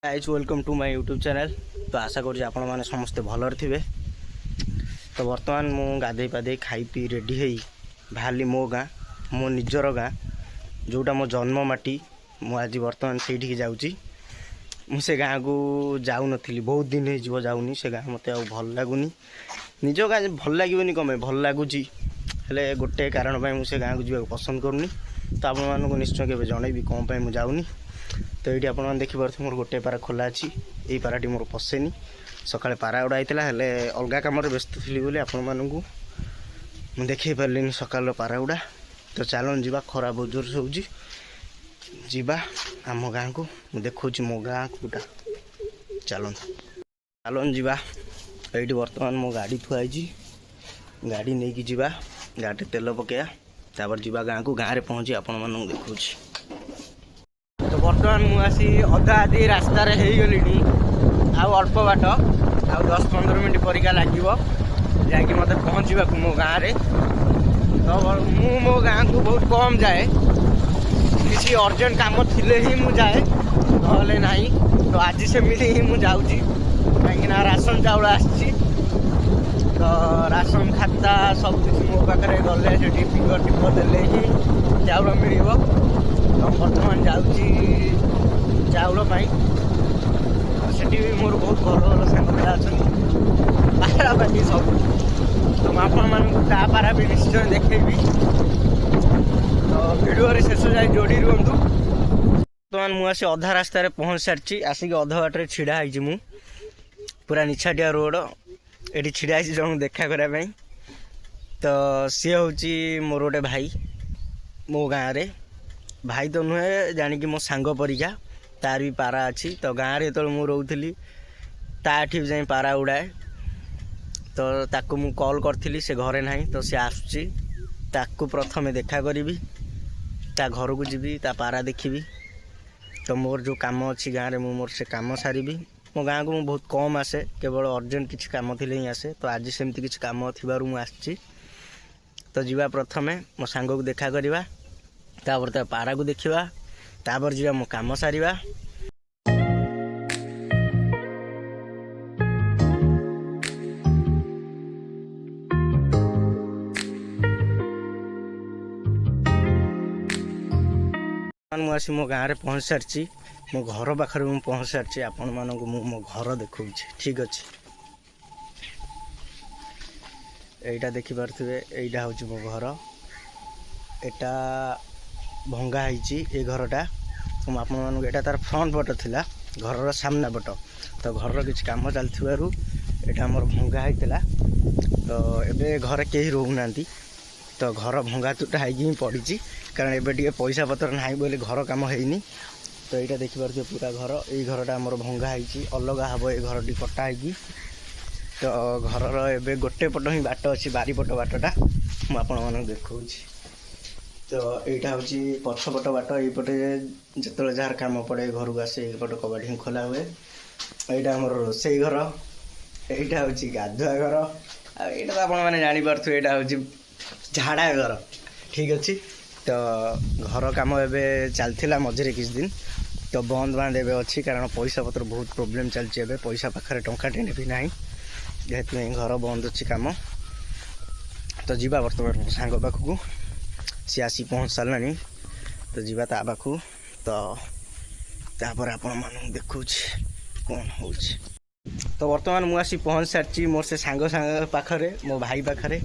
Guys welcome to my YouTube channel. तो आशा करुँच आपण मैंने समस्ते भलर थे। तो बर्तमान मु गाधे पाधे खाई पी रेडी हो बाहरी मो गाँ मो निजर गाँ जोटा मो जन्म माटी मु आज बर्तमान से जाऊँगी। मुझे गाँ को जाऊ नी बहुत दिन हो जाऊनी से गाँ मत भल लगुनि निज गाँ भल लगे कम भल लगुच हेले गोटे कारण मुझे गाँ को जावाक पसंद करूनी। तो आपण मानक निश्चय के जनईबी कौन पाई मुझे जाऊनी। तो ये आप देखिपे मोर गोटे पारा खोला अच्छी यही पाराटी मोर पशेनी सका पारा गुड़ा होता है अलग कम व्यस्त थी बोली आपण मानक मुझे देखे पारे सका पारा गुड़ा। तो चलन जा खरा बहुत जोर से होगी जीवा आम गाँ को देखा मो गाँ कूटा चलन चलन जा ये बर्तमान मो गाड़ी थुआई गाड़ी नहीं कि जीवा गाड़ी तेल पकड़ा तापर जीवा गाँ को गाँव में पहुँची आपण मानक देखा। तो बर्तमान मुझे अधा आधी रास्तार हो आउ अल्प बाट आउ 10-15 मिनट परिका लगे जैकि मत पहुँचवा मो गाँव में। तो मु मो गाँ को बहुत कम जाए किसी अर्जेंट काम थिले ही मु जाए नहले नहीं। तो आज सेमती ही मुझे कहीं राशन चाउल आसी तो राशन खाता सब किसी मो पाखे गले फिंगर टिप देले ही चाउल मिल। तो बर्तमान जाऊँगी चाउल सेठी भी मोर बहुत भल भल सांग पिला अच्छा पारापाटी सब। तो मुझे पारा भी निश्चय देखेबी। तो भिडियो शेष जाए जोड़ी रुहतु। बर्तमान मुझे अधा रास्तार पहुँच सारी आसिक अधा बाटर छिड़ा मु पूरा निछाटिया रोड ये छिड़ा जन देखा करने। तो सी हूँ मोर गोटे भाई मो गाँव में भाई तो नुहे जानिकी मो सांग परिका तार भी पारा अच्छी। तो गाँव में जो रोली ताठी जाए पारा उड़ाए तो ताकू मु कॉल करी से घरे ना तो सी आसुची ताकू प्रथमे देखा करी ता घर को जीवी ता पारा देखी। तो मोर जो काम अच्छी गाँव में मोर से काम सारी मो गाँ को बहुत कम आसे केवल अर्जेंट किसी काम थी ही आसे। तो आज सेमती किसी काम थी मुझे तो जीवा प्रथमे मो सांग को देखा करवा तापर ता पारा को देखा तापर जीवा मो काम सारिबा। मुझे मो गाँव में पहुँच सारी मो घर पाखे मुझे पहुँच सारी आपण मानक मो घर देखा ठीक अच्छे। यहीटा देखिपे यहीटा हूँ मो घर एटा भंगा ये घरटा। तो मुझे तार फ्रंट पट थिला घर सामना पट। तो घर किसी काम चलू यहाँ मोर भंगा होता। तो एबे घर कहीं रोना तो घर भंगा तुटा ही पड़ी कारण एबे टे पैसा पतर ना बोले घर काम होनी। तो यहाँ देखिपे पूरा घर ये घरटा मोर भंगा अलग हम ये घर टी कटा है। तो घर एबे गोटे पट ही बाट अच्छी बारीपट बाटटा मुझे देखा। तो यहाँ हूँ पछपट बाट यपटे जो जार कम पड़े घर को आसे यपट कबाट ही खोला हुए। यहाँ आम रोसे घर यहाँ हूँ गाधुआ घर यहाँ तो आपने जापारे यहाँ हूँ झाड़ा घर ठीक अच्छे। तो घर कम एवं चलता मझे किसी दिन तो बंद बांध एवं अच्छी कारण पैसा पतर बहुत प्रोब्लेम चलती है पैसा पाखे टंकाटे भी ना जेहेतु घर बंद अच्छी कम। तो जीवा बर्तमान सांग पाखक सी आसी पहुँच सारानी तो जीवा ता पाखु। तो तापर आपण मानू देखु कौन हो। तो बर्तमान मुझे आसी पहुँच सारी मोर से सांग सांग पाखरे मो भाई पाखरे।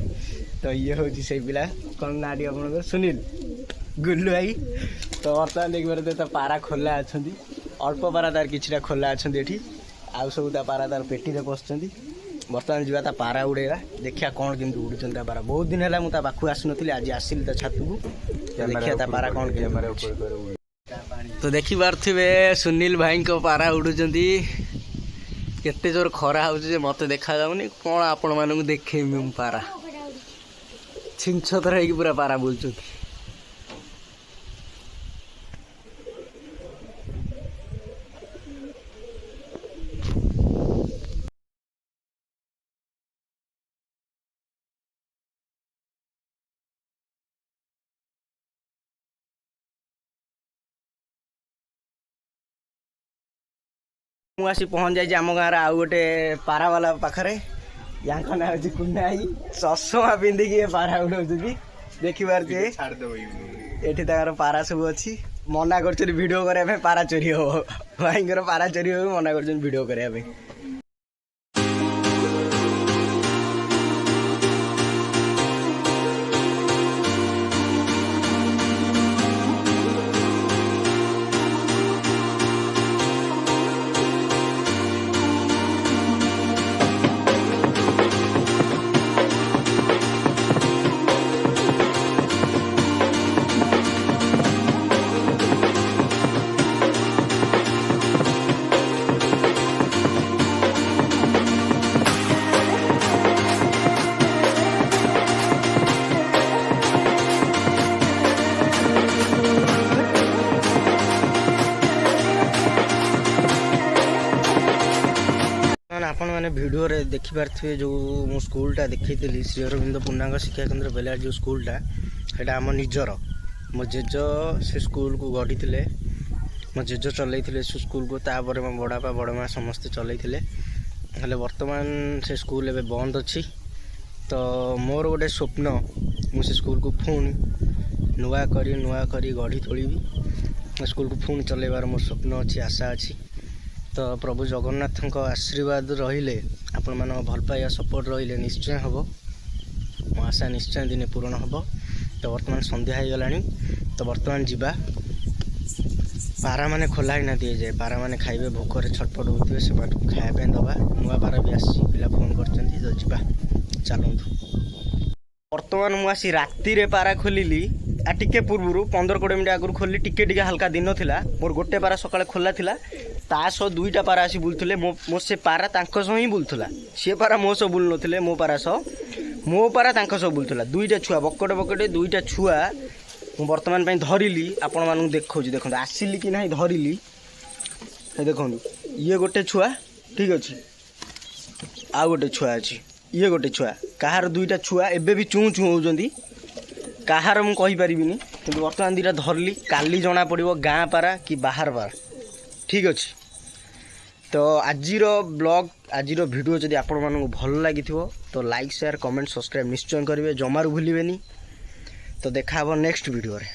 तो ये हूँ से पिला कौन ना आप सुनील गुल्लू भाई। तो बर्तमान देखिए तो पारा खोला अच्छा अल्प पारा तार कि खोला अच्छा ये आउ सब पारा तार पेटी पशुं। बर्तमान जीवा पारा उड़ेगा देखिया कौन केमती उड़ुचन पारा बहुत दिन है मुझे पाखु आसनी आज आसिली छत को देखिए पारा कौन के। तो देखी पारे सुनील भाई को पारा उड़ुचंती केते जोर खरा हो मत देखा जाऊनी कौन आपण मानू देखेमी पारा छिंछतर हो पूरा पारा बुलुचंती। ମୁଁ ଆସି ପହଞ୍ଚି ଯାଇଛି ଆମ ଗାଁରେ ଆଉ ଗୋଟେ ପାରାବାଲା ପାଖରେ। ୟାଙ୍କ ନାଁ ହେଉଛି କୁନାଇ। ଚଷମା ପିନ୍ଧିକି ଏ ପାରା ଉଡ଼ଉଛନ୍ତି ଦେଖିପାରୁଥିବେ। ଏଠି ତାଙ୍କର ପାରା ସବୁ ଅଛି। ମନା କରୁଛନ୍ତି ଭିଡ଼ିଓ କରିବା ପାଇଁ, ପାରା ଚୋରି ହବ। ଭାଇଙ୍କର ପାରା ଚୋରି ହବ, ମନା କରୁଛନ୍ତି ଭିଡ଼ିଓ କରିବା ପାଇଁ। ଆପଣମାନେ ଭିଡ଼ିଓରେ ଦେଖିପାରୁଥିବେ ଯେଉଁ ମୁଁ ସ୍କୁଲଟା ଦେଖେଇଥିଲି ଶ୍ରୀ ଅରବିନ୍ଦ ପୂର୍ଣ୍ଣାଙ୍ଗ ଶିକ୍ଷା କେନ୍ଦ୍ର ବେଲାର ଯେଉଁ ସ୍କୁଲଟା, ସେଇଟା ଆମ ନିଜର। ମୋ ଜେଜ ସେ ସ୍କୁଲକୁ ଗଢ଼ିଥିଲେ, ମୋ ଜେଜ ଚଲେଇଥିଲେ ସେ ସ୍କୁଲକୁ। ତାପରେ ମୋ ବଡ଼ବାପା ବଡ଼ମା ସମସ୍ତେ ଚଲେଇଥିଲେ। ହେଲେ ବର୍ତ୍ତମାନ ସେ ସ୍କୁଲ ଏବେ ବନ୍ଦ ଅଛି। ତ ମୋର ଗୋଟେ ସ୍ୱପ୍ନ, ମୁଁ ସେ ସ୍କୁଲକୁ ପୁଣି ନୂଆ କରି ଗଢ଼ି ତୋଳିବି। ସ୍କୁଲକୁ ପୁଣି ଚଲେଇବାର ମୋର ସ୍ୱପ୍ନ ଅଛି, ଆଶା ଅଛି। ତ ପ୍ରଭୁ ଜଗନ୍ନାଥଙ୍କ ଆଶୀର୍ବାଦ ରହିଲେ, ଆପଣମାନଙ୍କ ଭଲ ପାଇବା ସପୋର୍ଟ ରହିଲେ ନିଶ୍ଚୟ ହେବ। ମୋ ଆଶା ନିଶ୍ଚୟ ଦିନେ ପୂରଣ ହେବ। ତ ବର୍ତ୍ତମାନ ସନ୍ଧ୍ୟା ହେଇଗଲାଣି। ତ ବର୍ତ୍ତମାନ ଯିବା। ପାରାମାନେ ଖୋଲା ହେଇନାହାନ୍ତି ଏଯାଏ। ପାରାମାନେ ଖାଇବେ, ଭୋକରେ ଛଟପଟ ହେଉଥିବେ, ସେମାନଙ୍କୁ ଖାଇବା ପାଇଁ ଦେବା। ନୂଆ ପାରା ବି ଆସିଛି, ପିଲା ଫୋନ୍ କରିଛନ୍ତି। ତ ଯିବା, ଚାଲନ୍ତୁ। ବର୍ତ୍ତମାନ ମୁଁ ଆସି ରାତିରେ ପାରା ଖୋଲିଲି। ଟିକେ ପୂର୍ବରୁ 15-20 ମିନିଟ୍ ଆଗରୁ ଖୋଲିଲି। ଟିକେ ହାଲକା ଦିନ ଥିଲା। ମୋର ଗୋଟେ ପାରା ସକାଳେ ଖୋଲା ଥିଲା, ତା ସହ 2ଟା ପାରା ଆସି ବୁଲୁଥିଲେ। ମୋ ସେ ପାରା ତାଙ୍କ ସହ ହିଁ ବୁଲୁଥିଲା। ସିଏ ପାରା ମୋ ସହ ବୁଲୁ ନଥିଲେ, ମୋ ପାରା ତାଙ୍କ ସହ ବୁଲୁଥିଲା। 2ଟା ଛୁଆ, ବକଟେ 2ଟା ଛୁଆ ମୁଁ ବର୍ତ୍ତମାନ ପାଇଁ ଧରିଲି। ଆପଣମାନଙ୍କୁ ଦେଖାଉଛି, ଦେଖନ୍ତୁ ଆସିଲି କି ନାହିଁ ଧରିଲି। ଦେଖନ୍ତୁ, ଇଏ ଗୋଟେ ଛୁଆ, ଠିକ୍ ଅଛି। ଆଉ ଗୋଟେ ଛୁଆ ଅଛି, ଇଏ ଗୋଟେ ଛୁଆ। କାହାର 2ଟା ଛୁଆ ଏବେ ବି ଚୁଁ ହେଉଛନ୍ତି। କାହାର ମୁଁ କହିପାରିବିନି, କିନ୍ତୁ ବର୍ତ୍ତମାନ 2ଟା ଧରିଲି। କାଲି ଜଣାପଡ଼ିବ ଗାଁ ପାରା କି ବାହାର ପାରା, ଠିକ୍ ଅଛି। ତ ଆଜିର ବ୍ଲଗ୍, ଆଜିର ଭିଡ଼ିଓ ଯଦି ଆପଣମାନଙ୍କୁ ଭଲ ଲାଗିଥିବ ତ ଲାଇକ୍, ସେୟାର, କମେଣ୍ଟ, ସବସ୍କ୍ରାଇବ୍ ନିଶ୍ଚୟ କରିବେ, ଜମାରୁ ଭୁଲିବେନି। ତ ଦେଖା ହେବ ନେକ୍ସଟ ଭିଡ଼ିଓରେ।